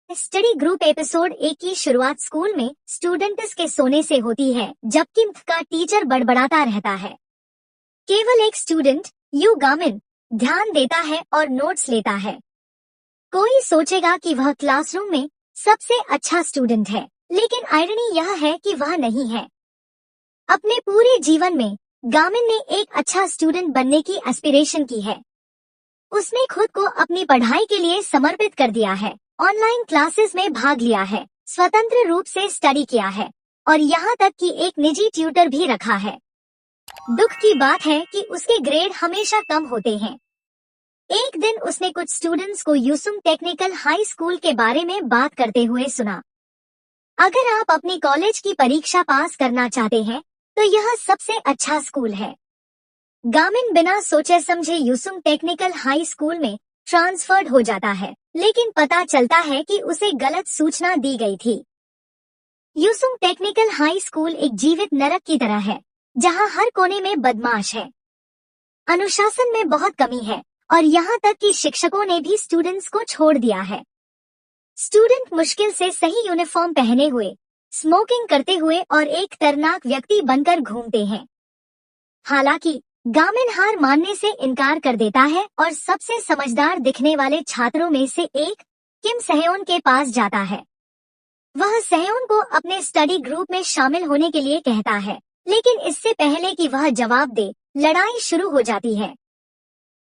Study group episode 1 की शुरुआत school में स्टूडेंट्स के सोने से होती है, जबकि का टीचर बड़बड़ाता रहता है। केवल एक स्टूडेंट यू गामिन ध्यान देता है और नोट्स लेता है। कोई सोचेगा कि वह क्लासरूम में सबसे अच्छा स्टूडेंट है, लेकिन आयरनी यह है कि वह नहीं है। अपने पूरे जीवन में गामिन ने एक अच्छा स्टूडेंट बनने की एस्पिरेशन की है। उसने खुद को अपनी पढ़ाई के लिए समर्पित कर दिया है, ऑनलाइन क्लासेस में भाग लिया है, स्वतंत्र रूप से स्टडी किया है और यहाँ तक कि एक निजी ट्यूटर भी रखा है। दुख की बात है कि उसके ग्रेड हमेशा कम होते हैं। एक दिन उसने कुछ स्टूडेंट्स को यूसुम टेक्निकल हाई स्कूल के बारे में बात करते हुए सुना। अगर आप अपनी कॉलेज की परीक्षा पास करना चाहते हैं तो यह सबसे अच्छा स्कूल है। गामिन बिना सोचे समझे यूसुम टेक्निकल हाई स्कूल में ट्रांसफर्ड हो जाता है, लेकिन पता चलता है कि उसे गलत सूचना दी गई थी। यूसुम टेक्निकल हाई स्कूल एक जीवित नरक की तरह है, जहां हर कोने में बदमाश है, अनुशासन में बहुत कमी है और यहाँ तक कि शिक्षकों ने भी स्टूडेंट्स को छोड़ दिया है। स्टूडेंट मुश्किल से सही यूनिफॉर्म पहने हुए, स्मोकिंग करते हुए और एक खतरनाक व्यक्ति बनकर घूमते हैं। हालांकि गामिन हार मानने से इनकार कर देता है और सबसे समझदार दिखने वाले छात्रों में से एक किम सहेओन के पास जाता है। वह सहेओन को अपने स्टडी ग्रुप में शामिल होने के लिए कहता है, लेकिन इससे पहले कि वह जवाब दे, लड़ाई शुरू हो जाती है।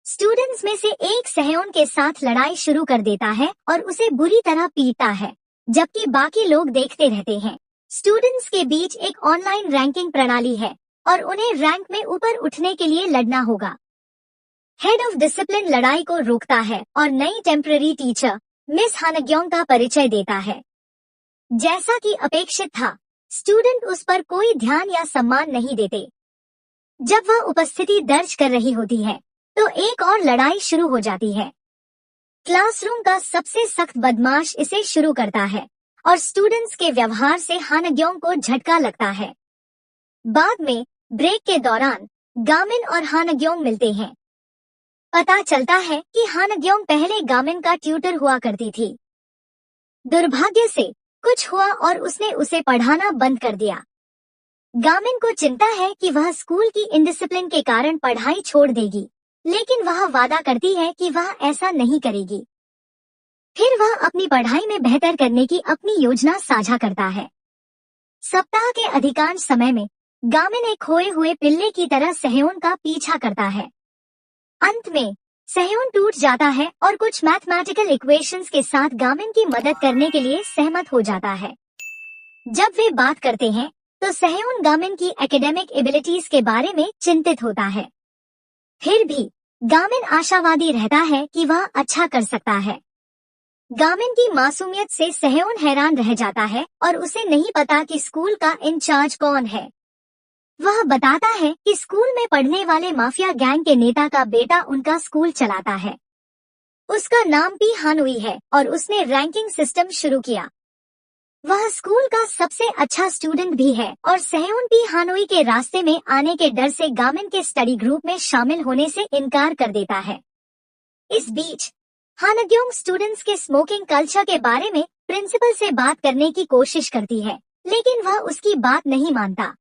स्टूडेंट्स में से एक सहेओन के साथ लड़ाई शुरू कर देता है और उसे बुरी तरह पीटता है, जबकि बाकी लोग देखते रहते हैं। स्टूडेंट्स के बीच एक ऑनलाइन रैंकिंग प्रणाली है और उन्हें रैंक में ऊपर उठने के लिए लड़ना होगा। हेड ऑफ डिसिप्लिन लड़ाई को रोकता है और नई टेम्पररी टीचर मिस हानग्योंग का परिचय देता है। जैसा कि अपेक्षित था, स्टूडेंट उस पर कोई ध्यान या सम्मान नहीं देते। जब वह उपस्थिति दर्ज कर रही होती है तो एक और लड़ाई शुरू हो जाती है। क्लासरूम का सबसे सख्त बदमाश इसे शुरू करता है और स्टूडेंट्स के व्यवहार से हानग्योंग को झटका लगता है। बाद में ब्रेक के दौरान गामिन और हानग्योंग मिलते हैं। पता चलता है कि हानग्योंग पहले गामिन का ट्यूटर हुआ करती थी। दुर्भाग्य से कुछ हुआ और उसने उसे पढ़ाना बंद कर दिया। गामिन को चिंता है कि वह स्कूल की इंडिसिप्लिन के कारण पढ़ाई छोड़ देगी, लेकिन वह वादा करती है कि वह ऐसा नहीं करेगी। फिर वह अपनी पढ़ाई में बेहतर करने की अपनी योजना साझा करता है। सप्ताह के अधिकांश समय में गामिन एक खोए हुए पिल्ले की तरह सहेओन का पीछा करता है। अंत में सहेओन टूट जाता है और कुछ मैथमेटिकल इक्वेशंस के साथ गामिन की मदद करने के लिए सहमत हो जाता है। जब वे बात करते हैं तो सहेओन गामिन की एकेडमिक एबिलिटीज के बारे में चिंतित होता है। फिर भी गामिन आशावादी रहता है कि वह अच्छा कर सकता है। गामिन की मासूमियत से सहेओन हैरान रह जाता है और उसे नहीं पता कि स्कूल का इंचार्ज कौन है। वह बताता है कि स्कूल में पढ़ने वाले माफिया गैंग के नेता का बेटा उनका स्कूल चलाता है। उसका नाम पी हानुई है और उसने रैंकिंग सिस्टम शुरू किया। वह स्कूल का सबसे अच्छा स्टूडेंट भी है और सहेओन पी हानुई के रास्ते में आने के डर से गामिन के स्टडी ग्रुप में शामिल होने से इनकार कर देता है। इस बीच हानग्योंग स्टूडेंट्स के स्मोकिंग कल्चर के बारे में प्रिंसिपल से बात करने की कोशिश करती है, लेकिन वह उसकी बात नहीं मानता।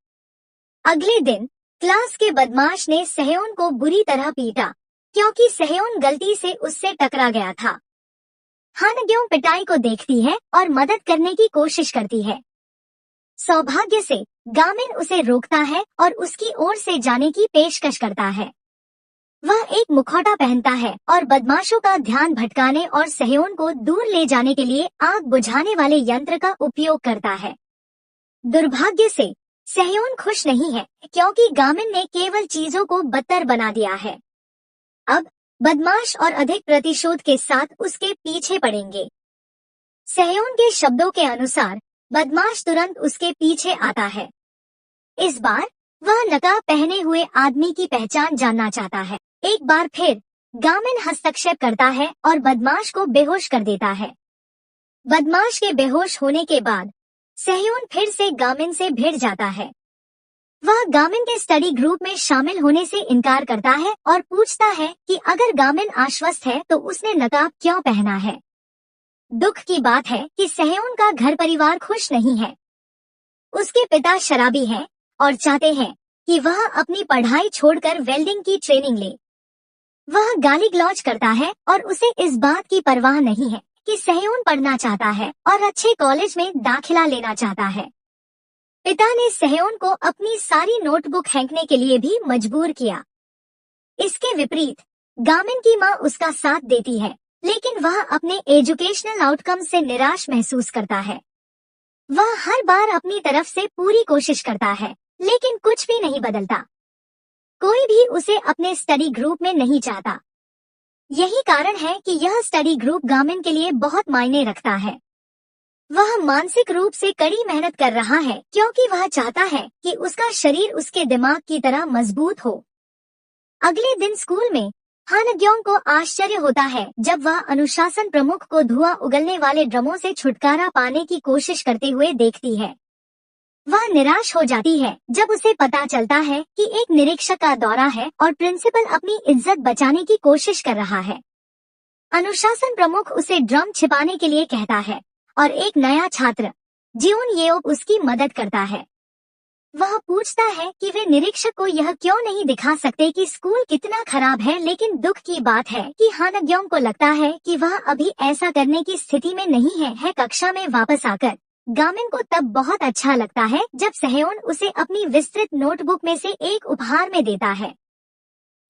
अगले दिन क्लास के बदमाश ने सहेओन को बुरी तरह पीटा, क्योंकि सहेओन गलती से उससे टकरा गया था। हानग्योंग पिटाई को देखती है और मदद करने की कोशिश करती है। सौभाग्य से गामिन उसे रोकता है और उसकी ओर से जाने की पेशकश करता है। वह एक मुखौटा पहनता है और बदमाशों का ध्यान भटकाने और सहेओन को दूर ले जाने के लिए आग बुझाने वाले यंत्र का उपयोग करता है। दुर्भाग्य से सहेओन खुश नहीं है, क्योंकि गामिन ने केवल चीजों को बदतर बना दिया है। अब बदमाश और अधिक प्रतिशोध के साथ उसके पीछे पड़ेंगे। सहेओन के शब्दों के अनुसार बदमाश तुरंत उसके पीछे आता है। इस बार वह नकाब पहने हुए आदमी की पहचान जानना चाहता है। एक बार फिर गामिन हस्तक्षेप करता है और बदमाश को बेहोश कर देता है। बदमाश के बेहोश होने के बाद सहेओन फिर से गामिन से भिड़ जाता है। वह गामिन के स्टडी ग्रुप में शामिल होने से इनकार करता है और पूछता है कि अगर गामिन आश्वस्त है तो उसने नकाब क्यों पहना है। दुख की बात है कि सहेयोन का घर परिवार खुश नहीं है। उसके पिता शराबी हैं और चाहते हैं कि वह अपनी पढ़ाई छोड़कर वेल्डिंग की ट्रेनिंग ले। वह गाली गलौज करता है और उसे इस बात की परवाह नहीं है कि सहेयोन पढ़ना चाहता है और अच्छे कॉलेज में दाखिला लेना चाहता है। पिता ने सहेयोन को अपनी सारी नोटबुक फेंकने के लिए भी मजबूर किया। इसके विपरीत गामिन की मां उसका साथ देती है, लेकिन वह अपने एजुकेशनल आउटकम से निराश महसूस करता है। वह हर बार अपनी तरफ से पूरी कोशिश करता है, लेकिन कुछ भी नहीं बदलता। कोई भी उसे अपने स्टडी ग्रुप में नहीं चाहता। यही कारण है कि यह स्टडी ग्रुप गामिन के लिए बहुत मायने रखता है। वह मानसिक रूप से कड़ी मेहनत कर रहा है क्योंकि वह चाहता है कि उसका शरीर उसके दिमाग की तरह मजबूत हो। अगले दिन स्कूल में हानग्योंग को आश्चर्य होता है जब वह अनुशासन प्रमुख को धुआं उगलने वाले ड्रमों से छुटकारा पाने की कोशिश करते हुए देखती है। वह निराश हो जाती है जब उसे पता चलता है कि एक निरीक्षक का दौरा है और प्रिंसिपल अपनी इज्जत बचाने की कोशिश कर रहा है। अनुशासन प्रमुख उसे ड्रम छिपाने के लिए कहता है और एक नया छात्र जियोन येओप उसकी मदद करता है। वह पूछता है कि वे निरीक्षक को यह क्यों नहीं दिखा सकते कि स्कूल कितना खराब है, लेकिन दुख की बात है कि हानग्योंग को लगता है कि वह अभी ऐसा करने की स्थिति में नहीं है। कक्षा में वापस आकर गामिन को तब बहुत अच्छा लगता है जब सहेयोन उसे अपनी विस्तृत नोटबुक में से एक उपहार में देता है।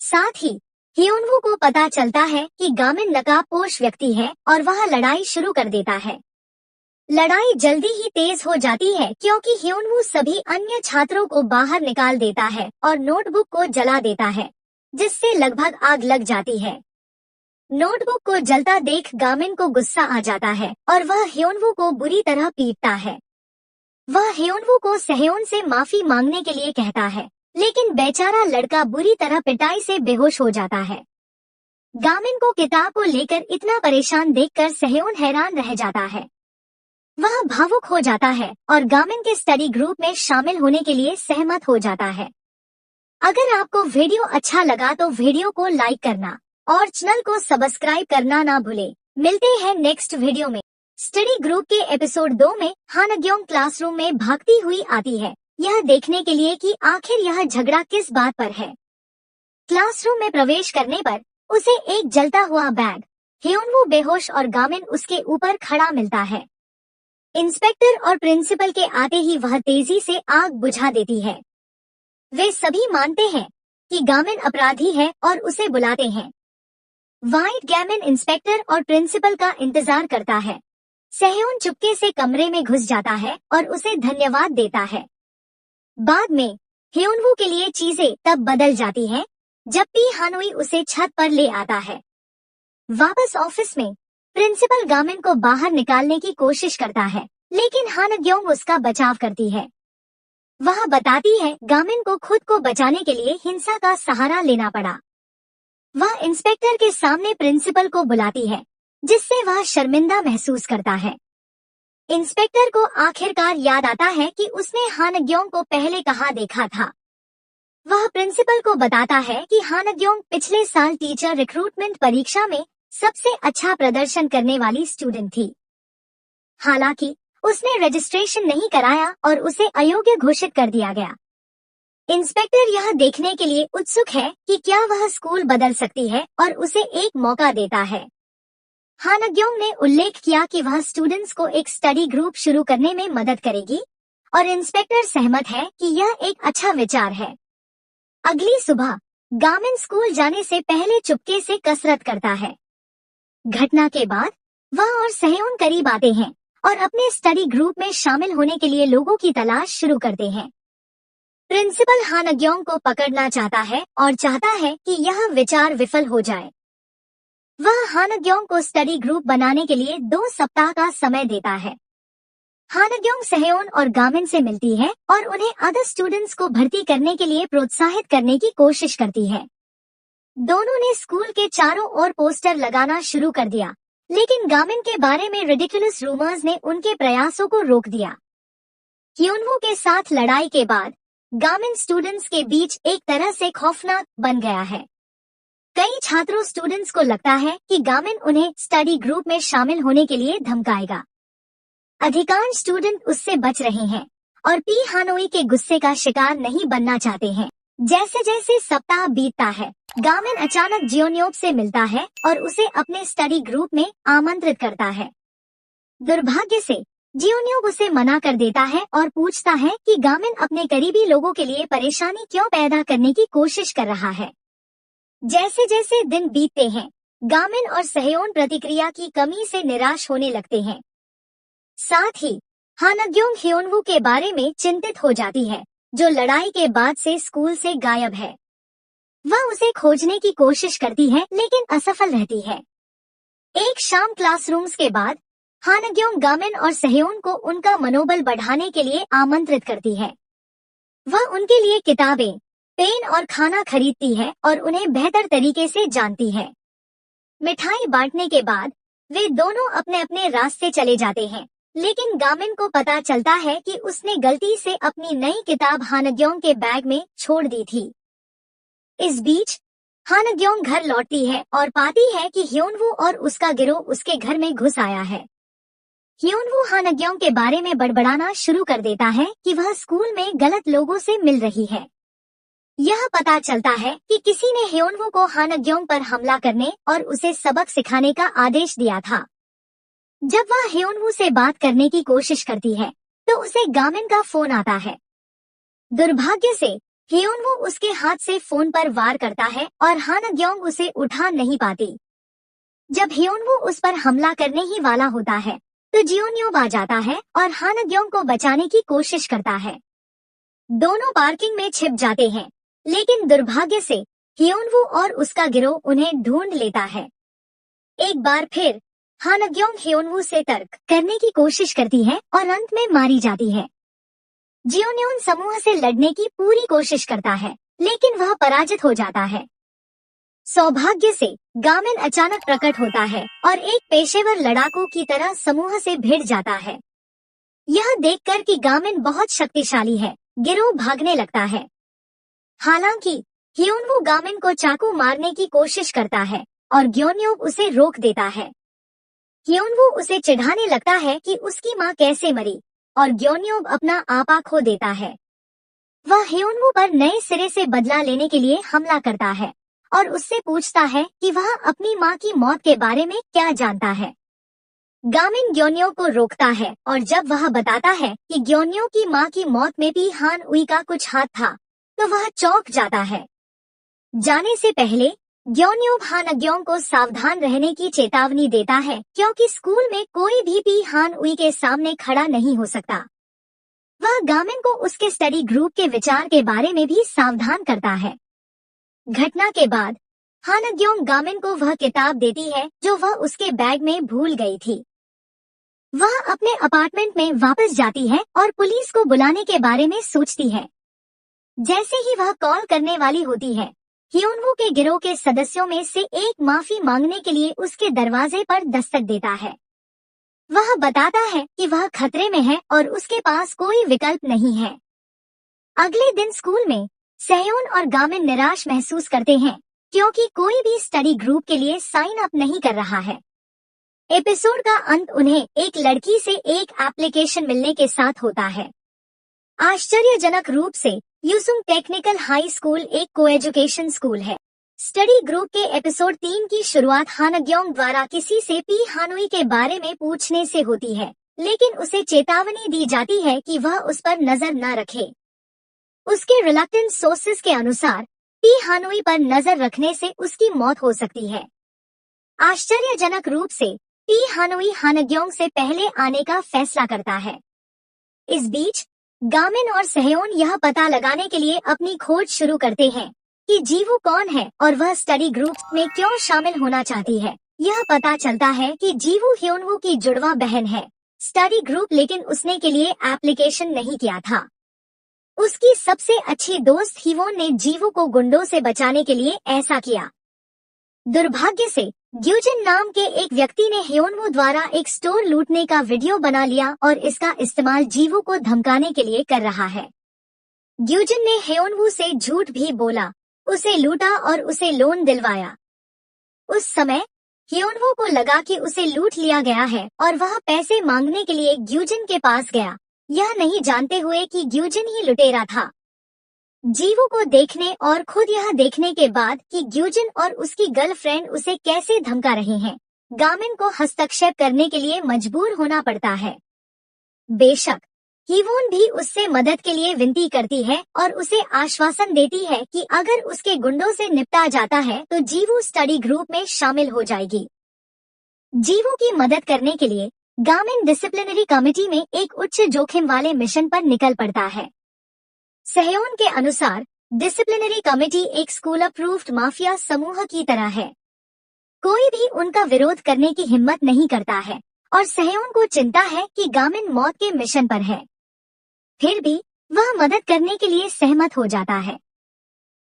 साथ ही हियोनवू को पता चलता है कि गामिन नकाबपोश व्यक्ति है और वह लड़ाई शुरू कर देता है। लड़ाई जल्दी ही तेज हो जाती है क्योंकि हियोनवू सभी अन्य छात्रों को बाहर निकाल देता है और नोटबुक को जला देता है, जिससे लगभग आग लग जाती है। नोटबुक को जलता देख गामिन को गुस्सा आ जाता है और वह हियोनवू को बुरी तरह पीटता है। वह हियोनवू को सहेयोन से माफी मांगने के लिए कहता है, लेकिन बेचारा लड़का बुरी तरह पिटाई से बेहोश हो जाता है। गामिन को किताब को लेकर इतना परेशान देखकर सहेयोन हैरान रह जाता है। वह भावुक हो जाता है और गामिन के स्टडी ग्रुप में शामिल होने के लिए सहमत हो जाता है। अगर आपको वीडियो अच्छा लगा तो वीडियो को लाइक करना और चैनल को सब्सक्राइब करना ना भूले। मिलते हैं नेक्स्ट वीडियो में। स्टडी ग्रुप के एपिसोड 2 में हानग्योंग क्लासरूम में भागती हुई आती है, यह देखने के लिए कि आखिर यह झगड़ा किस बात पर है। क्लासरूम में प्रवेश करने पर उसे एक जलता हुआ बैग, हियोनवू बेहोश और गामिन उसके ऊपर खड़ा मिलता है। इंस्पेक्टर और प्रिंसिपल के आते ही वह तेजी से आग बुझा देती है। वे सभी मानते हैं कि गामिन अपराधी है और उसे बुलाते हैं। व्हाइट गैमिन इंस्पेक्टर और प्रिंसिपल का इंतजार करता है। सहेयोन चुपके से कमरे में घुस जाता है और उसे धन्यवाद देता है। बाद में हियोनवू के लिए चीजें तब बदल जाती हैं जब पी हानुई उसे छत पर ले आता है। वापस ऑफिस में प्रिंसिपल गामिन को बाहर निकालने की कोशिश करता है, लेकिन हानग्योंग उसका बचाव करती है। वह बताती है गामिन को खुद को बचाने के लिए हिंसा का सहारा लेना पड़ा। वह इंस्पेक्टर के सामने प्रिंसिपल को बुलाती है, जिससे वह शर्मिंदा महसूस करता है। इंस्पेक्टर को आखिरकार याद आता है कि उसने हानग्योंग को पहले कहाँ देखा था। वह प्रिंसिपल को बताता है कि हानग्योंग पिछले साल टीचर रिक्रूटमेंट परीक्षा में सबसे अच्छा प्रदर्शन करने वाली स्टूडेंट थी। हालांकि उसने रजिस्ट्रेशन नहीं कराया और उसे अयोग्य घोषित कर दिया गया। इंस्पेक्टर यह देखने के लिए उत्सुक है कि क्या वह स्कूल बदल सकती है और उसे एक मौका देता है। हानग्योंग ने उल्लेख किया कि वह स्टूडेंट्स को एक स्टडी ग्रुप शुरू करने में मदद करेगी और इंस्पेक्टर सहमत है कि यह एक अच्छा विचार है। अगली सुबह गामिन स्कूल जाने से पहले चुपके से कसरत करता है। घटना के बाद वह और सहेयोन करीब आते हैं और अपने स्टडी ग्रुप में शामिल होने के लिए लोगों की तलाश शुरू करते हैं। प्रिंसिपल हानग्योंग को पकड़ना चाहता है और चाहता है कि यह विचार विफल हो जाए। वह हानग्योंग को स्टडी ग्रुप बनाने के लिए 2 सप्ताह का समय देता है। हानग्योंग सहेयोन और गामिन से मिलती है और उन्हें अदर स्टूडेंट्स को भर्ती करने के लिए प्रोत्साहित करने की कोशिश करती है। दोनों ने स्कूल के चारों ओर पोस्टर लगाना शुरू कर दिया, लेकिन गामिन के बारे में रिडिकुलस रूमर्स ने उनके प्रयासों को रोक दिया। हियोनवू के साथ लड़ाई के बाद गामिन स्टूडेंट्स के बीच एक तरह से खौफनाक बन गया है। कई छात्रों स्टूडेंट्स को लगता है कि गामिन उन्हें स्टडी ग्रुप में शामिल होने के लिए धमकाएगा। अधिकांश स्टूडेंट उससे बच रहे हैं और पी हानोई के गुस्से का शिकार नहीं बनना चाहते हैं। जैसे जैसे सप्ताह बीतता है, गामिन अचानक जियोन्योब से मिलता है और उसे अपने स्टडी ग्रुप में आमंत्रित करता है। दुर्भाग्य से जियोन्योब उसे मना कर देता है और पूछता है कि गामिन अपने करीबी लोगों के लिए परेशानी क्यों पैदा करने की कोशिश कर रहा है। जैसे जैसे दिन बीतते हैं, गामिन और सहयोन प्रतिक्रिया की कमी से निराश होने लगते हैं। साथ ही हानग्योंग ह्योनवू के बारे में चिंतित हो जाती है, जो लड़ाई के बाद से स्कूल से गायब है। वह उसे खोजने की कोशिश करती है लेकिन असफल रहती है। एक शाम क्लासरूम्स के बाद हानग्योंग गामिन और सहयोन को उनका मनोबल बढ़ाने के लिए आमंत्रित करती है। वह उनके लिए किताबें, पेन और खाना खरीदती है और उन्हें बेहतर तरीके से जानती है। मिठाई बांटने के बाद वे दोनों अपने अपने रास्ते चले जाते हैं, लेकिन गामिन को पता चलता है कि उसने गलती से अपनी नई किताब हानग्योंग के बैग में छोड़ दी थी। इस बीच हानग्योंग घर लौटती है और पाती है कि ह्योनवू और उसका गिरोह उसके घर में घुस आया है। ह्योनवू हानग्योंग के बारे में बड़बड़ाना शुरू कर देता है कि वह स्कूल में गलत लोगों से मिल रही है। यह पता चलता है कि किसी ने ह्योनवू को हानग्योंग पर हमला करने और उसे सबक सिखाने का आदेश दिया था। जब वह ह्योनवू से बात करने की कोशिश करती है, तो उसे गामिन का फोन आता है। दुर्भाग्य से ह्योनवू उसके हाथ से फोन पर वार करता है और हानग्योंग उसे उठा नहीं पाती। जब ह्योनवू उस पर हमला करने ही वाला होता है, तो जियोन्योब आ जाता है और हानग्योंग को बचाने की कोशिश करता है। दोनों पार्किंग में छिप जाते हैं, लेकिन दुर्भाग्य से ह्योनवू और उसका गिरोह उन्हें ढूंढ लेता है। एक बार फिर हानग्योंग ह्योनवू से तर्क करने की कोशिश करती है और अंत में मारी जाती है। जियोन्योन समूह से लड़ने की पूरी कोशिश करता है, लेकिन वह पराजित हो जाता है। सौभाग्य से गामिन अचानक प्रकट होता है और एक पेशेवर लड़ाकू की तरह समूह से भिड़ जाता है। यह देखकर कि गामिन बहुत शक्तिशाली है, गिरोह भागने लगता है। हालांकि ह्योनवू गामिन को चाकू मारने की कोशिश करता है और ग्योन्योब उसे रोक देता है। ह्योनवू उसे चिढ़ाने लगता है कि उसकी माँ कैसे मरी और ग्योन्योब अपना आपा खो देता है। वह ह्योनवू पर नए सिरे से बदला लेने के लिए हमला करता है और उससे पूछता है कि वह अपनी माँ की मौत के बारे में क्या जानता है। गामिन ग्योन्योब को रोकता है और जब वह बताता है कि ग्योन्योब की माँ की मौत में भी हान उई का कुछ हाथ था, तो वह चौंक जाता है। जाने से पहले ग्योन्योब हानग्योंग को सावधान रहने की चेतावनी देता है, क्योंकि स्कूल में कोई भी हान उई के सामने खड़ा नहीं हो सकता। वह गामिन को उसके स्टडी ग्रुप के विचार के बारे में भी सावधान करता है। घटना के बाद हानग्योंग गामिन को वह किताब देती है जो वह उसके बैग में भूल गई थी। वह अपने अपार्टमेंट में वापस जाती है और पुलिस को बुलाने के बारे में सोचती है। जैसे ही वह कॉल करने वाली होती है, ह्योनवू के गिरोह के सदस्यों में से एक माफी मांगने के लिए उसके दरवाजे पर दस्तक देता है। वह बताता है कि वह खतरे में है और उसके पास कोई विकल्प नहीं है। अगले दिन स्कूल में सहयोन और गामिन निराश महसूस करते हैं, क्योंकि कोई भी स्टडी ग्रुप के लिए साइन अप नहीं कर रहा है। एपिसोड का अंत उन्हें एक लड़की से एक एप्लीकेशन मिलने के साथ होता है। आश्चर्यजनक रूप से यूसुंग टेक्निकल हाई स्कूल एक कोएजुकेशन स्कूल है। स्टडी ग्रुप के एपिसोड 3 की शुरुआत हानग्योंग द्वारा किसी से पी हानोई के बारे में पूछने से होती है, लेकिन उसे चेतावनी दी जाती है कि वह उस पर नजर न रखे। उसके रिलक्टेंट सोर्सेस के अनुसार पी हानोई पर नजर रखने से उसकी मौत हो सकती है। आश्चर्यजनक रूप से पी हानोई हानग्योंग से पहले आने का फैसला करता है। इस बीच गामिन और सहयोन यह पता लगाने के लिए अपनी खोज शुरू करते हैं कि जीवू कौन है और वह स्टडी ग्रुप में क्यों शामिल होना चाहती है। यह पता चलता है कि जीवू ह्योनवू की जुड़वा बहन है स्टडी ग्रुप, लेकिन उसने के लिए एप्लीकेशन नहीं किया था। उसकी सबसे अच्छी दोस्त हिवोन ने जीवू को गुंडों से बचाने के लिए ऐसा किया। दुर्भाग्य से ग्यूजिन नाम के एक व्यक्ति ने ह्योनवू द्वारा एक स्टोर लूटने का वीडियो बना लिया और इसका इस्तेमाल जीवू को धमकाने के लिए कर रहा है। ग्यूजिन ने ह्योनवू से झूठ भी बोला, उसे लूटा और उसे लोन दिलवाया, उस समय ह्योनवो को लगा कि उसे लूट लिया गया है और वह पैसे मांगने के लिए ग्यूजिन के पास गया, यह नहीं जानते हुए कि ग्यूजिन ही लुटेरा था। जीवू को देखने और खुद यह देखने के बाद कि ग्यूजिन और उसकी गर्लफ्रेंड उसे कैसे धमका रहे हैं, गामिन को हस्तक्षेप करने के लिए मजबूर होना पड़ता है। बेशक हीवोन भी उससे मदद के लिए विनती करती है और उसे आश्वासन देती है कि अगर उसके गुंडों से निपटा जाता है तो जीवू स्टडी ग्रुप में शामिल हो जाएगी। जीवू की मदद करने के लिए गामिन डिसिप्लिनरी कमेटी में एक उच्च जोखिम वाले मिशन पर निकल पड़ता है। सहयोन के अनुसार डिसिप्लिनरी कमेटी एक स्कूल अप्रूव्ड माफिया समूह की तरह है। कोई भी उनका विरोध करने की हिम्मत नहीं करता है और सहयोन को चिंता है कि गामिन मौत के मिशन पर है। फिर भी वह मदद करने के लिए सहमत हो जाता है।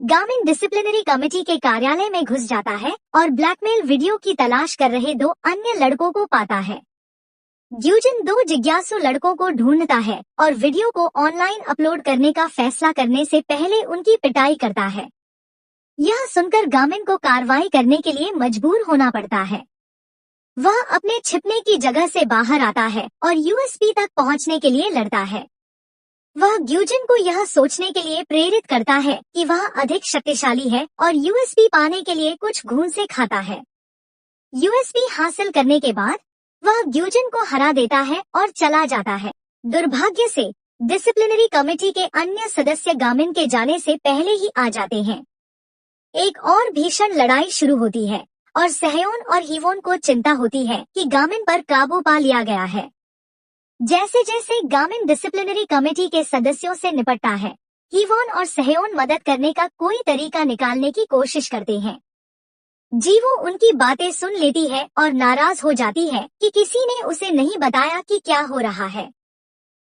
गामिन डिसिप्लिनरी कमेटी के कार्यालय में घुस जाता है और ब्लैकमेल वीडियो की तलाश कर रहे 2 अन्य लड़कों को पाता है। ग्यूजिन 2 जिज्ञासु लड़कों को ढूंढता है और वीडियो को ऑनलाइन अपलोड करने का फैसला करने से पहले उनकी पिटाई करता है। यह सुनकर गामिन को कार्रवाई करने के लिए मजबूर होना पड़ता है। वह अपने छिपने की जगह से बाहर आता है और यूएसपी तक पहुंचने के लिए लड़ता है। वह ग्यूजिन को यह सोचने के लिए प्रेरित करता है कि वह अधिक शक्तिशाली है और यूएसपी पाने के लिए कुछ घून से खाता है। यूएसपी हासिल करने के बाद वह ग्यूजिन को हरा देता है और चला जाता है। दुर्भाग्य से डिसिप्लिनरी कमेटी के अन्य सदस्य गामिन के जाने से पहले ही आ जाते हैं। एक और भीषण लड़ाई शुरू होती है और सहयोन और हीवोन को चिंता होती है कि गामिन पर काबू पा लिया गया है। जैसे जैसे गामिन डिसिप्लिनरी कमेटी के सदस्यों से निपटता है, हीवोन और सहयोन मदद करने का कोई तरीका निकालने की कोशिश करते हैं। जीवू उनकी बातें सुन लेती है और नाराज हो जाती है कि किसी ने उसे नहीं बताया कि क्या हो रहा है।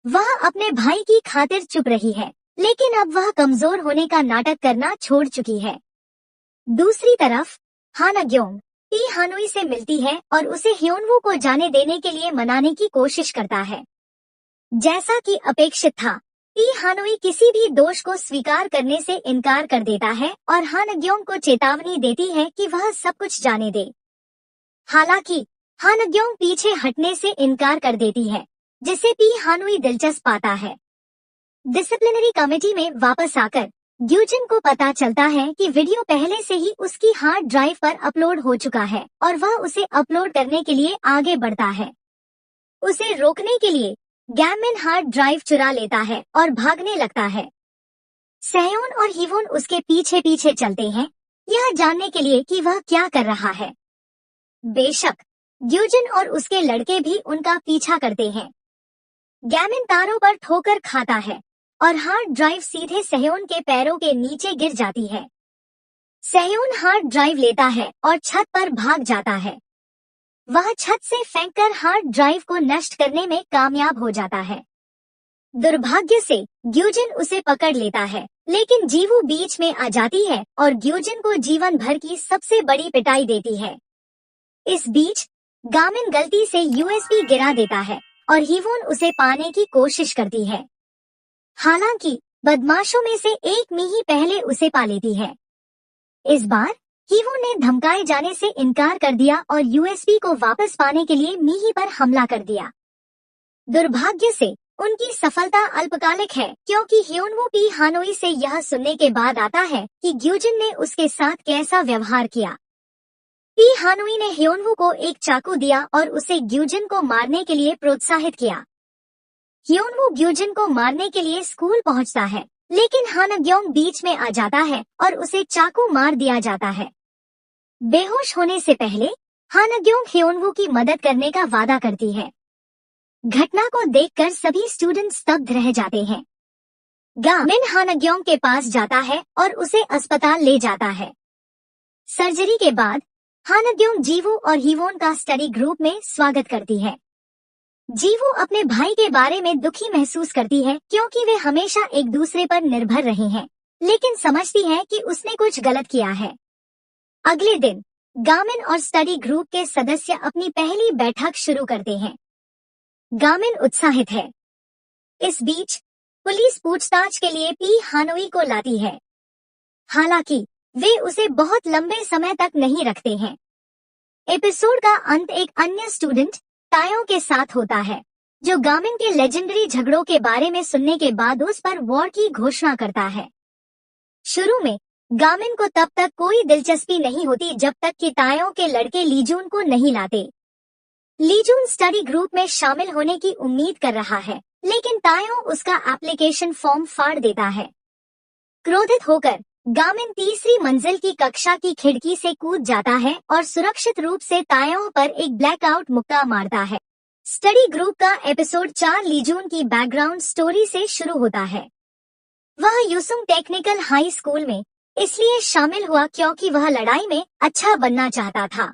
वह अपने भाई की खातिर चुप रही है, लेकिन अब वह कमजोर होने का नाटक करना छोड़ चुकी है। दूसरी तरफ हानाग्योंग पी हानुई से मिलती है और उसे ह्योनवू को जाने देने के लिए मनाने की कोशिश करता है। जैसा कि अपेक्षित था, पी हानुई किसी भी दोष को स्वीकार करने से इनकार कर देता है और हानाग्योंग को चेतावनी देती है कि वह सब कुछ जाने दे। हालांकि हानाग्योंग पीछे हटने से इनकार कर देती है, जिसे पी हानुई दिलचस्प पाता है। डिसिप्लिनरी कमेटी में वापस आकर ग्यूजिन को पता चलता है कि वीडियो पहले से ही उसकी हार्ड ड्राइव पर अपलोड हो चुका है और वह उसे अपलोड करने के लिए आगे बढ़ता है। उसे रोकने के लिए गामिन हार्ड ड्राइव चुरा लेता है और भागने लगता है। सहयोन और हीवोन उसके पीछे पीछे चलते हैं, यह जानने के लिए कि वह क्या कर रहा है। बेशक ग्यूजिन और उसके लड़के भी उनका पीछा करते हैं। गामिन तारों पर ठोकर खाता है और हार्ड ड्राइव सीधे सहयोन के पैरों के नीचे गिर जाती है। सहयोन हार्ड ड्राइव लेता है और छत पर भाग जाता है। वह छत से फेंककर हार्ड ड्राइव को नष्ट करने में कामयाब हो जाता है। दुर्भाग्य से ग्यूजिन उसे पकड़ लेता है, लेकिन जीवू बीच में आ जाती है और ग्यूजिन को जीवन भर की सबसे बड़ी पिटाई देती है। इस बीच गामिन गलती से यूएसबी गिरा देता है और हीवोन उसे पाने की कोशिश करती है। हालांकि बदमाशों में से एक मीही पहले उसे पा लेती है। इस बार हीवोन ने धमकाए जाने से इनकार कर दिया और यूएसबी को वापस पाने के लिए मीही पर हमला कर दिया। दुर्भाग्य से उनकी सफलता अल्पकालिक है, क्योंकि ह्योनवू पी हानोई से यह सुनने के बाद आता है कि ग्यूजिन ने उसके साथ कैसा व्यवहार किया। पी हानोई ने ह्योनवू को एक चाकू दिया और उसे ग्यूजिन को मारने के लिए प्रोत्साहित किया। ह्योनवू ग्यूजिन को मारने के लिए स्कूल पहुंचता है, लेकिन हानाग्योंग बीच में आ जाता है और उसे चाकू मार दिया जाता है। बेहोश होने से पहले हानाग्योंग ह्योनवू की मदद करने का वादा करती है। घटना को देखकर सभी स्टूडेंट स्तब्ध रह जाते हैं। गामिन हानाग्योंग के पास जाता है और उसे अस्पताल ले जाता है। सर्जरी के बाद हानाग्योंग जीवू और हीवोन का स्टडी ग्रुप में स्वागत करती है। जीवू अपने भाई के बारे में दुखी महसूस करती है, क्योंकि वे हमेशा एक दूसरे पर निर्भर रहे हैं, लेकिन समझती है कि उसने कुछ गलत किया है। अगले दिन गामिन और स्टडी ग्रुप के सदस्य अपनी पहली बैठक शुरू करते हैं। गामिन उत्साहित है। इस बीच पुलिस पूछताछ के लिए पी हानोई को लाती है। हालांकि वे उसे बहुत लंबे समय तक नहीं रखते हैं, एपिसोड का अंत एक अन्य स्टूडेंट तायो के साथ होता है, जो गामिन के लेजेंडरी झगड़ों के बारे में सुनने के बाद उस पर वॉर की घोषणा करता है। शुरू में गामिन को तब तक कोई दिलचस्पी नहीं होती जब तक कि तायो के लड़के लीजून को नहीं लाते। लीजून स्टडी ग्रुप में शामिल होने की उम्मीद कर रहा है, लेकिन तायो उसका एप्लीकेशन फॉर्म फाड़ देता है। क्रोधित होकर गामिन तीसरी मंजिल की कक्षा की खिड़की से कूद जाता है और सुरक्षित रूप से तायो पर एक ब्लैकआउट मुक्का मारता है। स्टडी ग्रुप का एपिसोड 4 लीजून की बैकग्राउंड स्टोरी से शुरू होता है। वह यूसुंग टेक्निकल हाई स्कूल में इसलिए शामिल हुआ क्योंकि वह लड़ाई में अच्छा बनना चाहता था।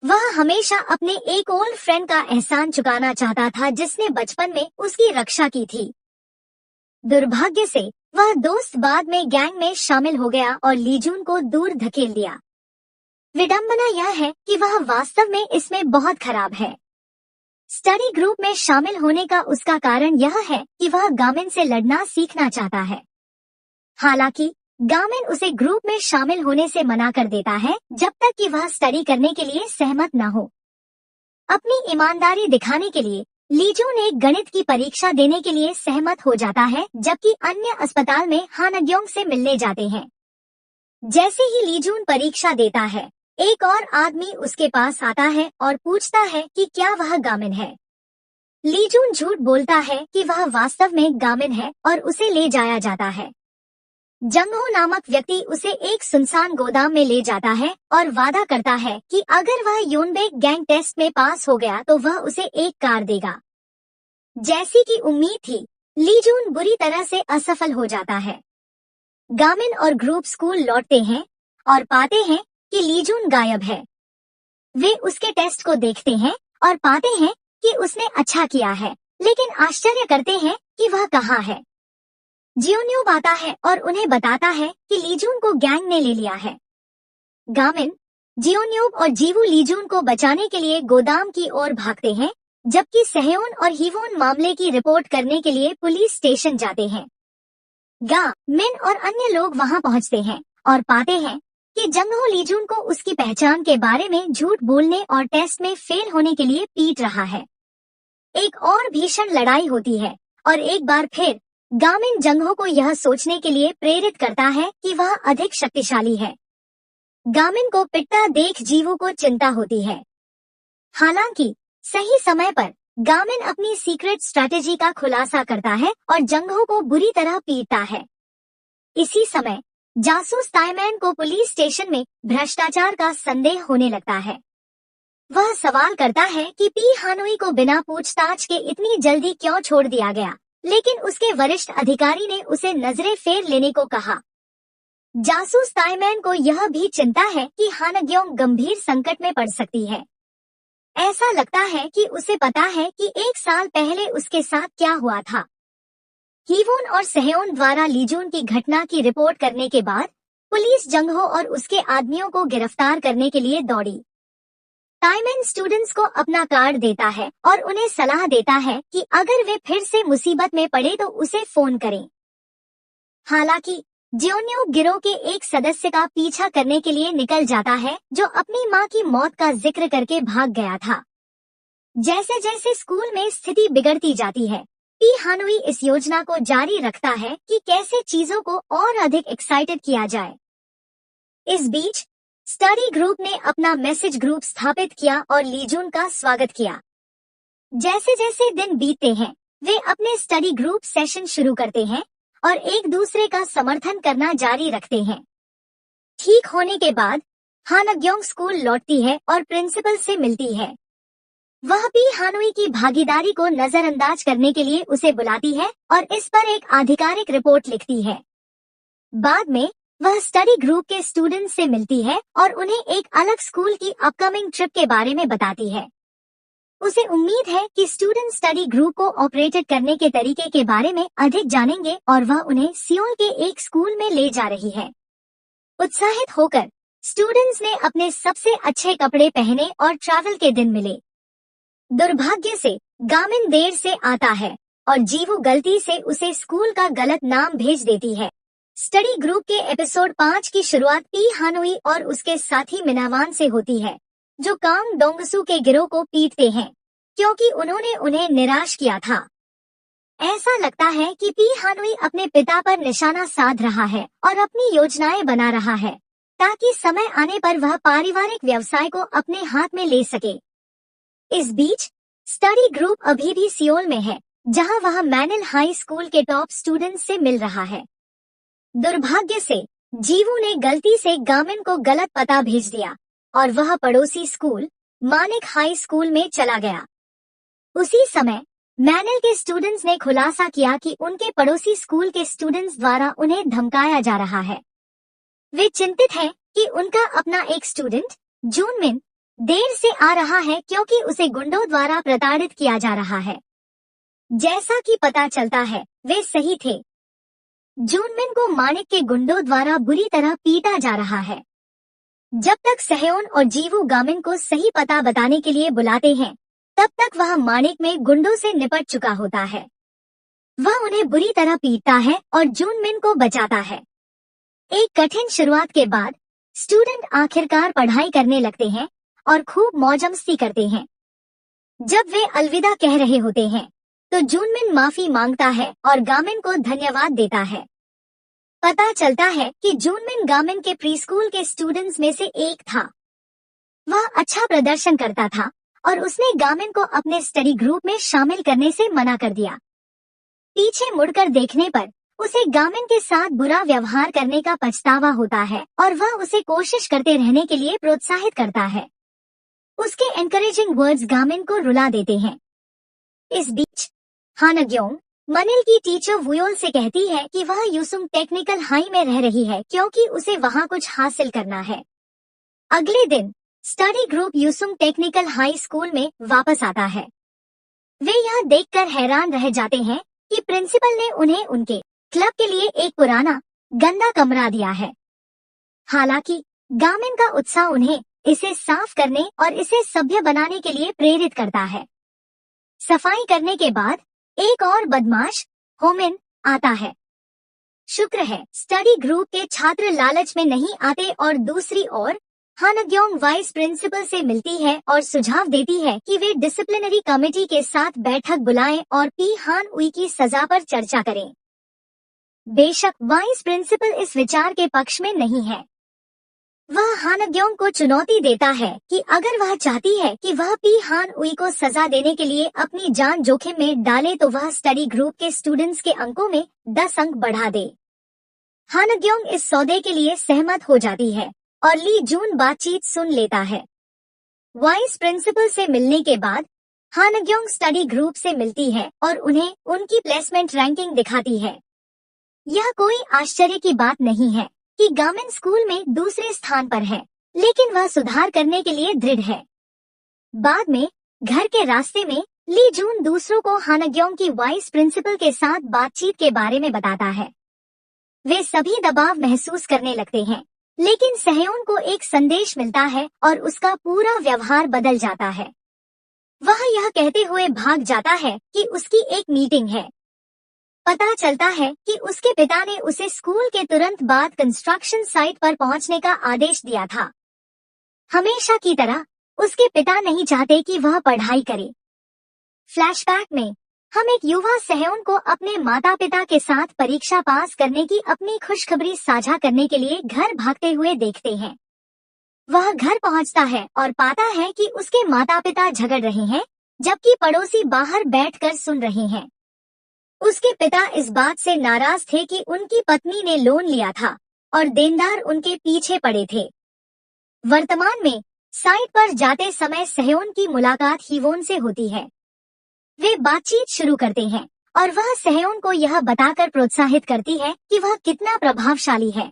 वह हमेशा अपने एक ओल्ड फ्रेंड का एहसान चुकाना चाहता था जिसने बचपन में उसकी रक्षा की थी। दुर्भाग्य से वह दोस्त बाद में गैंग में शामिल हो गया और लीजून को दूर धकेल दिया। विडंबना यह है कि वह वास्तव में इसमें बहुत खराब है। स्टडी ग्रुप में शामिल होने का उसका कारण यह है कि वह गामिन से लड़ना सीखना चाहता है। हालांकि गामिन उसे ग्रुप में शामिल होने से मना कर देता है जब तक कि वह स्टडी करने के लिए सहमत न हो। अपनी ईमानदारी दिखाने के लिए लीजून एक गणित की परीक्षा देने के लिए सहमत हो जाता है, जबकि अन्य अस्पताल में हानग्योंग से मिलने जाते हैं। जैसे ही लीजून परीक्षा देता है, एक और आदमी उसके पास आता है और पूछता है कि क्या वह गामिन है। लीजून झूठ बोलता है कि वह वास्तव में गामिन है और उसे ले जाया जाता है। जंगहो नामक व्यक्ति उसे एक सुनसान गोदाम में ले जाता है और वादा करता है कि अगर वह योनबेक गैंग टेस्ट में पास हो गया तो वह उसे एक कार देगा। जैसी कि उम्मीद थी, लीजून बुरी तरह से असफल हो जाता है। गामिन और ग्रुप स्कूल लौटते हैं और पाते हैं कि लीजून गायब है। वे उसके टेस्ट को देखते हैं और पाते हैं कि उसने अच्छा किया है, लेकिन आश्चर्य करते हैं कि वह कहाँ है। जियोन्यूब आता है और उन्हें बताता है कि लीजून को गैंग ने ले लिया है। गामिन, जियोन्यूब और जीवू लीजून को बचाने के लिए गोदाम की ओर भागते हैं, जबकि सेहयोन और हिवोन मामले की रिपोर्ट करने के लिए पुलिस स्टेशन जाते हैं। गामिन और अन्य लोग वहां पहुंचते हैं और पाते हैं कि जंगहो लीजून को उसकी पहचान के बारे में झूठ बोलने और टेस्ट में फेल होने के लिए पीट रहा है। एक और भीषण लड़ाई होती है और एक बार फिर गामिन जंगहो को यह सोचने के लिए प्रेरित करता है कि वह अधिक शक्तिशाली है। गामिन को पिटता देख जीवू को चिंता होती है। हालांकि सही समय पर गामिन अपनी सीक्रेट स्ट्रैटेजी का खुलासा करता है और जंगहो को बुरी तरह पीटता है। इसी समय जासूस ताइमैन को पुलिस स्टेशन में भ्रष्टाचार का संदेह होने लगता है। वह सवाल करता है कि पी हानोई को बिना पूछताछ के इतनी जल्दी क्यों छोड़ दिया गया, लेकिन उसके वरिष्ठ अधिकारी ने उसे नजरे फेर लेने को कहा। जासूस ताइमैन को यह भी चिंता है कि हानग्योंग गंभीर संकट में पड़ सकती है। ऐसा लगता है कि उसे पता है कि 1 साल पहले उसके साथ क्या हुआ था। हिवोन और सेहयोन द्वारा लीजून की घटना की रिपोर्ट करने के बाद पुलिस जंगहो और उसके आदमियों को गिरफ्तार करने के लिए दौड़ी। ताइमैन स्टूडेंट्स को अपना कार्ड देता है और उन्हें सलाह देता है कि अगर वे फिर से मुसीबत में पड़े तो उसे फोन करें। हालांकि जियोन्यूब गिरोह के एक सदस्य का पीछा करने के लिए निकल जाता है, जो अपनी मां की मौत का जिक्र करके भाग गया था। जैसे जैसे स्कूल में स्थिति बिगड़ती जाती है, पी हानोई इस योजना को जारी रखता है कि कैसे चीजों को और अधिक एक्साइटेड किया जाए। इस बीच स्टडी ग्रुप ने अपना मैसेज ग्रुप स्थापित किया और लीजून का स्वागत किया। जैसे जैसे दिन बीतते हैं, वे अपने स्टडी ग्रुप सेशन शुरू करते हैं और एक दूसरे का समर्थन करना जारी रखते हैं। ठीक होने के बाद हानग्योंग स्कूल लौटती है और प्रिंसिपल से मिलती है। वह पी हानोई की भागीदारी को नजरअंदाज करने के लिए उसे बुलाती है और इस पर एक आधिकारिक रिपोर्ट लिखती है। बाद में वह स्टडी ग्रुप के स्टूडेंट्स से मिलती है और उन्हें एक अलग स्कूल की अपकमिंग ट्रिप के बारे में बताती है। उसे उम्मीद है कि स्टूडेंट स्टडी ग्रुप को ऑपरेटेड करने के तरीके के बारे में अधिक जानेंगे और वह उन्हें सियोल के एक स्कूल में ले जा रही है। उत्साहित होकर स्टूडेंट्स ने अपने सबसे अच्छे कपड़े पहने और ट्रैवल के दिन मिले। दुर्भाग्य से गामिन देर से आता है और जीवू गलती से उसे स्कूल का गलत नाम भेज देती है। स्टडी ग्रुप के एपिसोड 5 की शुरुआत पी हानोई और उसके साथी मिनावान से होती है। जो कांग डोंगसू के गिरोह को पीटते हैं क्योंकि उन्होंने उन्हें निराश किया था। ऐसा लगता है कि पी हानुई अपने पिता पर निशाना साध रहा है और अपनी योजनाएं बना रहा है ताकि समय आने पर वह पारिवारिक व्यवसाय को अपने हाथ में ले सके। इस बीच स्टडी ग्रुप अभी भी सियोल में है, जहां वह मैनिल हाई स्कूल के टॉप स्टूडेंट्स से मिल रहा है। दुर्भाग्य से जीवू ने गलती से गामिन को गलत पता भेज दिया और वह पड़ोसी स्कूल मानिक हाई स्कूल में चला गया। उसी समय मैनिल के स्टूडेंट्स ने खुलासा किया कि उनके पड़ोसी स्कूल के स्टूडेंट्स द्वारा उन्हें धमकाया जा रहा है। वे चिंतित हैं कि उनका अपना एक स्टूडेंट जूनमिन देर से आ रहा है क्योंकि उसे गुंडों द्वारा प्रताड़ित किया जा रहा है। जैसा कि पता चलता है वे सही थे। जूनमिन को मानिक के गुंडों द्वारा बुरी तरह पीटा जा रहा है। जब तक सहेयोन और जीवू गामिन को सही पता बताने के लिए बुलाते हैं, तब तक वह मानिक में गुंडों से निपट चुका होता है। वह उन्हें बुरी तरह पीटता है और जूनमिन को बचाता है। एक कठिन शुरुआत के बाद स्टूडेंट आखिरकार पढ़ाई करने लगते हैं और खूब मौज-मस्ती करते हैं। जब वे अलविदा कह रहे होते हैं, तो जूनमिन माफी मांगता है और गामिन को धन्यवाद देता है। पता चलता है कि जूनमिन गामिन के प्रीस्कूल के स्टूडेंट्स में से एक था। वह अच्छा प्रदर्शन करता था और उसने गामिन को अपने स्टडी ग्रुप में शामिल करने से मना कर दिया। पीछे मुड़कर देखने पर उसे गामिन के साथ बुरा व्यवहार करने का पछतावा होता है और वह उसे कोशिश करते रहने के लिए प्रोत्साहित करता है। उसके एनकरेजिंग वर्ड्स गामिन को रुला देते हैं। इस बीच हानग्योंग मनिल की टीचर वुयोल से कहती है कि वह यूसुंग टेक्निकल हाई में रह रही है क्योंकि उसे वहां कुछ हासिल करना है। अगले दिन study group Yusung technical high school में वापस आता है। वे यह देखकर हैरान रह जाते हैं कि प्रिंसिपल ने उन्हें उनके क्लब के लिए एक पुराना गंदा कमरा दिया है। हालांकि गामिन का उत्साह उन्हें इसे साफ करने और इसे सभ्य बनाने के लिए प्रेरित करता है। सफाई करने के बाद एक और बदमाश होमिन आता है। शुक्र है स्टडी ग्रुप के छात्र लालच में नहीं आते और दूसरी ओर हानग्योंग वाइस प्रिंसिपल से मिलती है और सुझाव देती है कि वे डिसिप्लिनरी कमेटी के साथ बैठक बुलाएं और पी हानुई की सजा पर चर्चा करें। बेशक वाइस प्रिंसिपल इस विचार के पक्ष में नहीं है। वह हानग्योंग को चुनौती देता है कि अगर वह चाहती है कि वह पी हानुई को सजा देने के लिए अपनी जान जोखिम में डाले तो वह स्टडी ग्रुप के स्टूडेंट्स के अंकों में 10 अंक बढ़ा दे। हानग्योंग इस सौदे के लिए सहमत हो जाती है और ली जून बातचीत सुन लेता है। वाइस प्रिंसिपल से मिलने के बाद हानग्योंग स्टडी ग्रुप से मिलती है और उन्हें उनकी प्लेसमेंट रैंकिंग दिखाती है। यह कोई आश्चर्य की बात नहीं है कि गामिन स्कूल में दूसरे स्थान पर है, लेकिन वह सुधार करने के लिए दृढ़ है। बाद में घर के रास्ते में ली जून दूसरों को हानग्योंग की वाइस प्रिंसिपल के साथ बातचीत के बारे में बताता है। वे सभी दबाव महसूस करने लगते हैं, लेकिन सहेयोन को एक संदेश मिलता है और उसका पूरा व्यवहार बदल जाता है। वह यह कहते हुए भाग जाता है कि उसकी एक मीटिंग है। पता चलता है कि उसके पिता ने उसे स्कूल के तुरंत बाद कंस्ट्रक्शन साइट पर पहुंचने का आदेश दिया था। हमेशा की तरह उसके पिता नहीं चाहते कि वह पढ़ाई करे। फ्लैशबैक में हम एक युवा सहेयोन को अपने माता पिता के साथ परीक्षा पास करने की अपनी खुशखबरी साझा करने के लिए घर भागते हुए देखते हैं। वह घर पहुंचता है और पाता है कि उसके माता पिता झगड़ रहे हैं, जबकि पड़ोसी बाहर बैठकर सुन रहे हैं। उसके पिता इस बात से नाराज थे कि उनकी पत्नी ने लोन लिया था और देनदार उनके पीछे पड़े थे। वर्तमान में साइट पर जाते समय सहेयोन की मुलाकात हिवोन से होती है। वे बातचीत शुरू करते हैं और वह सहेयोन को यह बताकर प्रोत्साहित करती है कि वह कितना प्रभावशाली है।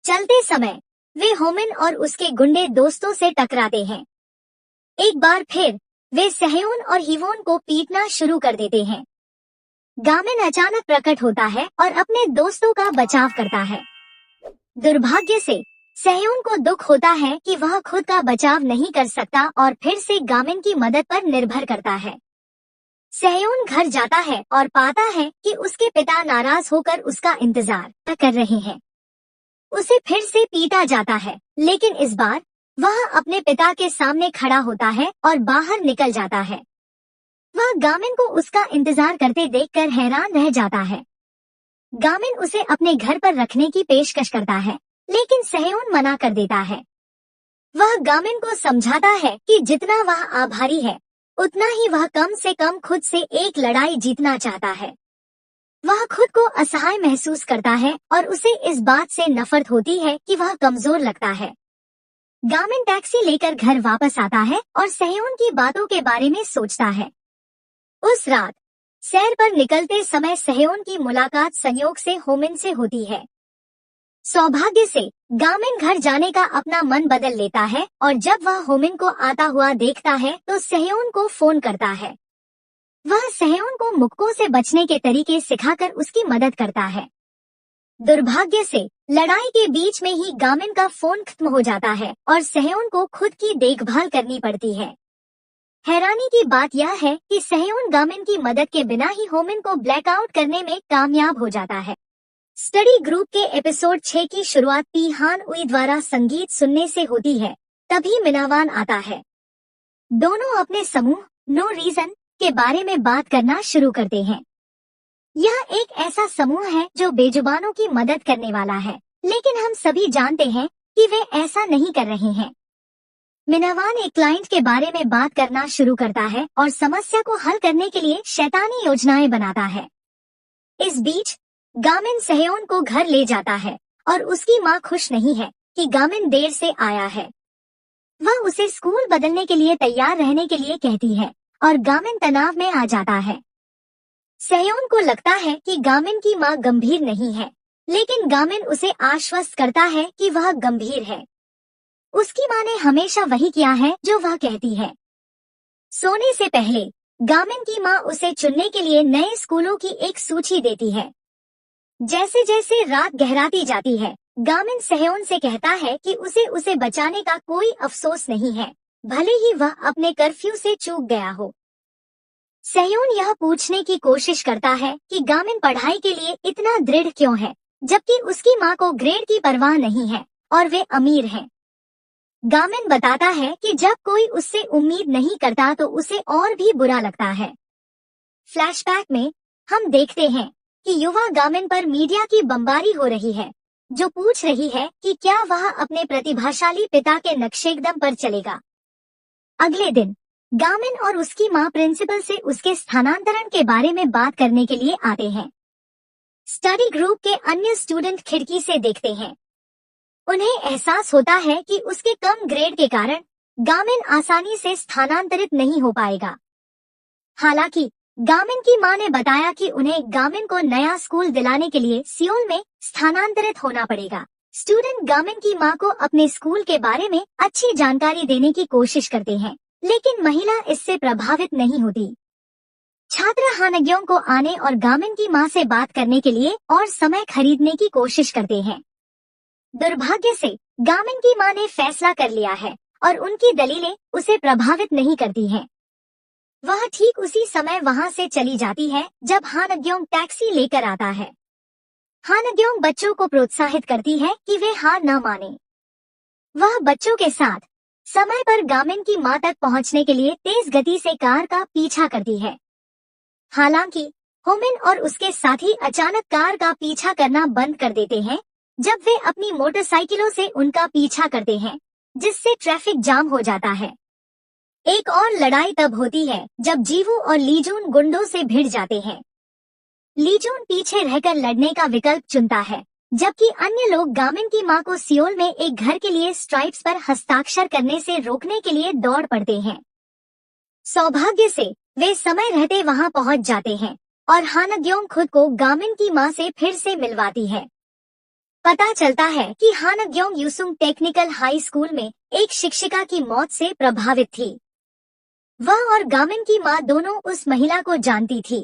चलते समय वे होमिन और उसके गुंडे दोस्तों से टकराते हैं। एक बार फिर वे सहेयोन और हिवोन को पीटना शुरू कर देते हैं। गामिन अचानक प्रकट होता है और अपने दोस्तों का बचाव करता है। दुर्भाग्य से सहेयोन को दुख होता है कि वह खुद का बचाव नहीं कर सकता और फिर से गामिन की मदद पर निर्भर करता है। सहेयोन घर जाता है और पाता है कि उसके पिता नाराज होकर उसका इंतजार कर रहे हैं। उसे फिर से पीटा जाता है, लेकिन इस बार वह अपने पिता के सामने खड़ा होता है और बाहर निकल जाता है। वह गामिन को उसका इंतजार करते देखकर हैरान रह जाता है। गामिन उसे अपने घर पर रखने की पेशकश करता है, लेकिन सेहयोन मना कर देता है। वह गामिन को समझाता है कि जितना वह आभारी है, उतना ही वह कम से कम खुद से एक लड़ाई जीतना चाहता है। वह खुद को असहाय महसूस करता है और उसे इस बात से नफरत होती है कि वह कमजोर लगता है। गामिन टैक्सी लेकर घर वापस आता है और सेहयोन की बातों के बारे में सोचता है। उस रात सैर पर निकलते समय सेहयोन की मुलाकात संयोग से होमिन से होती है। सौभाग्य से गामिन घर जाने का अपना मन बदल लेता है और जब वह होमिन को आता हुआ देखता है तो सेहयोन को फोन करता है। वह सेहयोन को मुक्कों से बचने के तरीके सिखाकर उसकी मदद करता है। दुर्भाग्य से लड़ाई के बीच में ही गामिन का फोन खत्म हो जाता है और सेहयोन को खुद की देखभाल करनी पड़ती है। हैरानी की बात यह है कि सेहयोन गामिन की मदद के बिना ही होमिन को ब्लैकआउट करने में कामयाब हो जाता है। स्टडी ग्रुप के एपिसोड 6 की शुरुआत पी हान उई द्वारा संगीत सुनने से होती है। तभी मिनावान आता है। दोनों अपने समूह नो रीजन के बारे में बात करना शुरू करते हैं। यह एक ऐसा समूह है जो बेजुबानों की मदद करने वाला है, लेकिन हम सभी जानते हैं कि वे ऐसा नहीं कर रहे हैं। मिनावान एक क्लाइंट के बारे में बात करना शुरू करता है और समस्या को हल करने के लिए शैतानी योजनाएं बनाता है। इस बीच गामिन सेहयोन को घर ले जाता है और उसकी माँ खुश नहीं है कि गामिन देर से आया है। वह उसे स्कूल बदलने के लिए तैयार रहने के लिए कहती है और गामिन तनाव में आ जाता है। सेहयोन को लगता है कि गामिन की माँ गंभीर नहीं है, लेकिन गामिन उसे आश्वस्त करता है कि वह गंभीर है। उसकी माँ ने हमेशा वही किया है जो वह कहती है। सोने से पहले गामिन की माँ उसे चुनने के लिए नए स्कूलों की एक सूची देती है। जैसे जैसे रात गहराती जाती है, गामिन सेहयोन से कहता है कि उसे बचाने का कोई अफसोस नहीं है, भले ही वह अपने कर्फ्यू से चूक गया हो। सेहयोन यह पूछने की कोशिश करता है कि गामिन पढ़ाई के लिए इतना दृढ़ क्यों है, जबकि उसकी माँ को ग्रेड की परवाह नहीं है और वे अमीर हैं। गामिन बताता है कि जब कोई उससे उम्मीद नहीं करता तो उसे और भी बुरा लगता है। फ्लैशबैक में हम देखते हैं कि युवा गामिन पर मीडिया की बमबारी हो रही है, जो पूछ रही है कि क्या वह अपने प्रतिभाशाली पिता के नक्शेकदम पर चलेगा। अगले दिन गामिन और उसकी माँ प्रिंसिपल से उसके स्थानांतरण के बारे में बात करने के लिए आते हैं। स्टडी ग्रुप के अन्य स्टूडेंट खिड़की से देखते हैं। उन्हें एहसास होता है कि उसके कम ग्रेड के कारण गामिन आसानी से स्थानांतरित नहीं हो पाएगा। हालांकि गामिन की मां ने बताया कि उन्हें गामिन को नया स्कूल दिलाने के लिए सियोल में स्थानांतरित होना पड़ेगा। स्टूडेंट गामिन की मां को अपने स्कूल के बारे में अच्छी जानकारी देने की कोशिश करते हैं, लेकिन महिला इससे प्रभावित नहीं होती। छात्र हानग्यों को आने और गामिन की मां से बात करने के लिए और समय खरीदने की कोशिश करते हैं। दुर्भाग्य से गामिन की मां ने फैसला कर लिया है और उनकी दलीलें उसे प्रभावित नहीं करती हैं। वह ठीक उसी समय वहां से चली जाती है जब हानग्योंग टैक्सी लेकर आता है। हानग्योंग बच्चों को प्रोत्साहित करती है कि वे हार न माने। वह बच्चों के साथ समय पर गामिन की मां तक पहुंचने के लिए तेज गति से कार का पीछा करती है। हालांकि होमिन और उसके साथी अचानक कार का पीछा करना बंद कर देते हैं जब वे अपनी मोटरसाइकिलों से उनका पीछा करते हैं, जिससे ट्रैफिक जाम हो जाता है। एक और लड़ाई तब होती है जब जीवू और लीजून गुंडों से भिड़ जाते हैं। लीजून पीछे रहकर लड़ने का विकल्प चुनता है, जबकि अन्य लोग गामिन की मां को सियोल में एक घर के लिए स्ट्राइप्स पर हस्ताक्षर करने से रोकने के लिए दौड़ पड़ते हैं। सौभाग्य से वे समय रहते वहां पहुंच जाते हैं और हानग्योंग खुद को गामिन की मां से फिर से मिलवाती है। पता चलता है कि हानग्योंग यूसुंग टेक्निकल हाई स्कूल में एक शिक्षिका की मौत से प्रभावित थी। वह और गामिन की मां दोनों उस महिला को जानती थी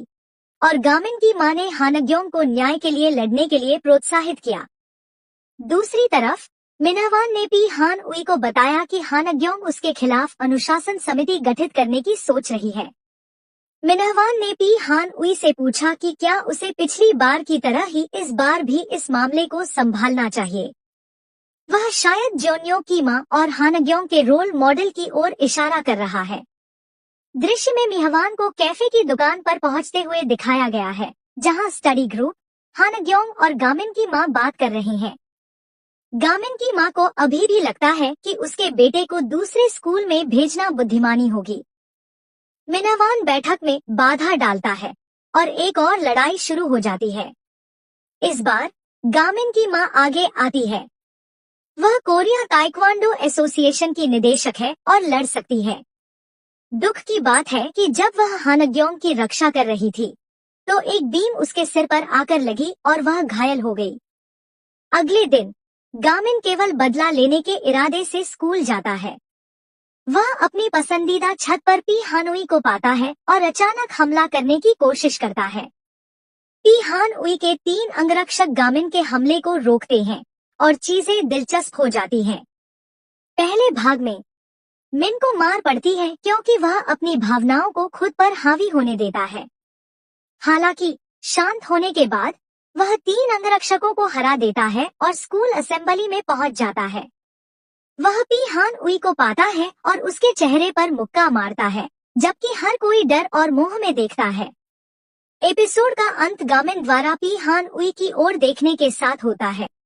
और गामिन की मां ने हानग्योंग को न्याय के लिए लड़ने के लिए प्रोत्साहित किया। दूसरी तरफ मिनावान ने पी हान उई को बताया कि हानग्योंग उसके खिलाफ अनुशासन समिति गठित करने की सोच रही है। मिनावान ने पी हान उई से पूछा कि क्या उसे पिछली बार की तरह ही इस बार भी इस मामले को संभालना चाहिए। वह शायद जोन्यो की माँ और हानग्योंग के रोल मॉडल की ओर इशारा कर रहा है। दृश्य में मिहवान को कैफे की दुकान पर पहुंचते हुए दिखाया गया है, जहां स्टडी ग्रुप, हानग्योंग और गामिन की माँ बात कर रही हैं। गामिन की माँ को अभी भी लगता है कि उसके बेटे को दूसरे स्कूल में भेजना बुद्धिमानी होगी। मिनावान बैठक में बाधा डालता है और एक और लड़ाई शुरू हो जाती है। इस बार गामिन की माँ आगे आती है। वह कोरिया ताइक्वांडो एसोसिएशन की निदेशक है और लड़ सकती है। दुख की बात है कि जब वह हानग्योंग की रक्षा कर रही थी, तो एक बीम उसके सिर पर आकर लगी और वह घायल हो गई। अगले दिन गामिन केवल बदला लेने के इरादे से स्कूल जाता है। वह अपनी पसंदीदा छत पर पी हानुई को पाता है और अचानक हमला करने की कोशिश करता है। पी हानुई के 3 अंगरक्षक गामिन के हमले को रोकते हैं और चीजें दिलचस्प हो जाती हैं। पहले भाग में मिन को मार पड़ती है क्योंकि वह अपनी भावनाओं को खुद पर हावी होने देता है। हालांकि शांत होने के बाद वह 3 अंगरक्षकों को हरा देता है और स्कूल असेंबली में पहुंच जाता है। वह पी हानुई को पाता है और उसके चेहरे पर मुक्का मारता है, जबकि हर कोई डर और मोह में देखता है। एपिसोड का अंत गामिन द्वारा पी हानुई की ओर देखने के साथ होता है।